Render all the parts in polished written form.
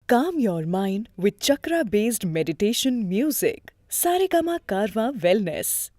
Calm your mind with chakra-based meditation music. Saregama Karwa Wellness.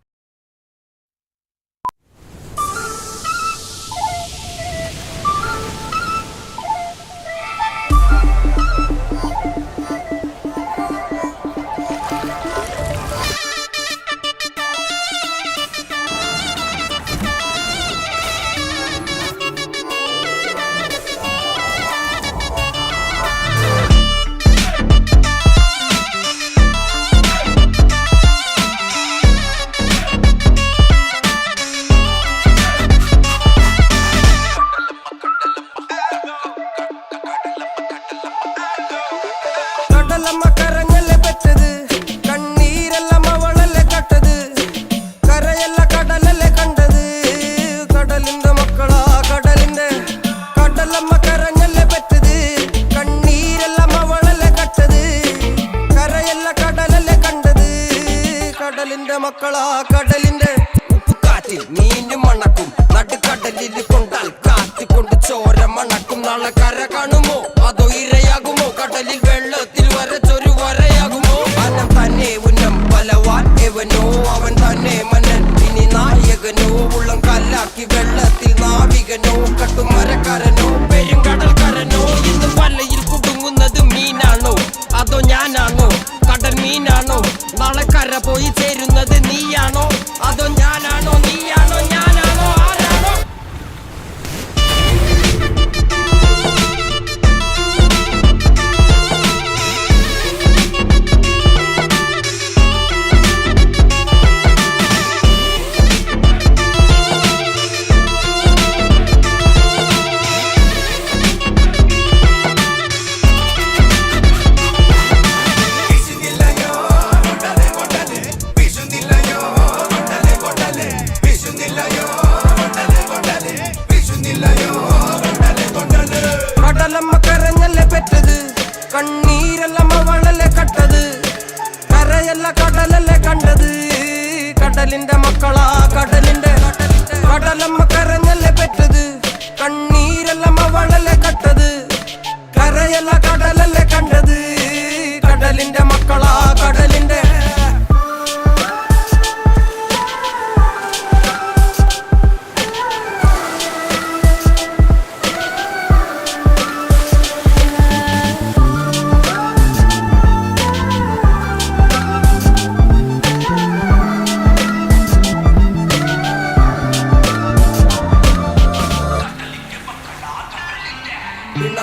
മക്കളാ കടലിന്റെ ഉപ്പുകാറ്റിൽ മീനും മണക്കും നടുക്കടലിൽ കൊണ്ടാൽ കാത്തിക്കൊണ്ട് ചോര മണക്കും നാളെ കര കാണുമോ അതോ ഇരയാകുമോ കടലിൽ വെള്ളത്തിൽ വരച്ചൊരു വരയാകുമോ അനം തന്നെ ഉന്നം ബലവാൻ എവനോ അവൻ തന്നെ മന്നൻ ഇനി നായകനോ ഉള്ളം കല്ലാക്കി വെള്ളത്തിൽ നാവികനോ കട്ടുമരക്കാരനോ പെരുങ്കടൽക്കാരനോ ഇന്ന് വലയിൽ കുടുങ്ങുന്നത് മീനാണോ അതോ ഞാനാണോ കടൽ മീനാണോ നാളെ കര പോയി ചേരുന്നത് നീയാണോ അതോ ഞാനാണോ നീയാണോ ഞാനാണോ ആരാണോ കടലമ്മ കരഞ്ഞല്ലേ പെറ്റത് കണ്ണീരെല്ലാം അവളല്ലേ കട്ടത് കരയല്ല കടലല്ലേ കണ്ടത് കടലിന്റെ മക്കളാ കടലിന്റെ കടലമ്മ കരഞ്ഞല്ലേ പെറ്റത് കണ്ണീരെല്ലാം അവളല്ലേ കട്ടത് കരയല്ല കടലല്ലേ കണ്ടത് കടലിന്റെ മക്കളാ കടലിന്റെ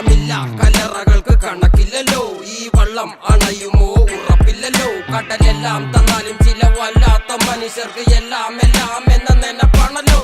ില്ല കലറകൾക്ക് കണക്കില്ലല്ലോ ഈ വള്ളം അണയുമോ ഉറപ്പില്ലല്ലോ കടലെല്ലാം തന്നാലും ചില വല്ലാത്ത മനുഷ്യർക്ക് എല്ലാം എല്ലാം എന്ന നെനപ്പാണല്ലോ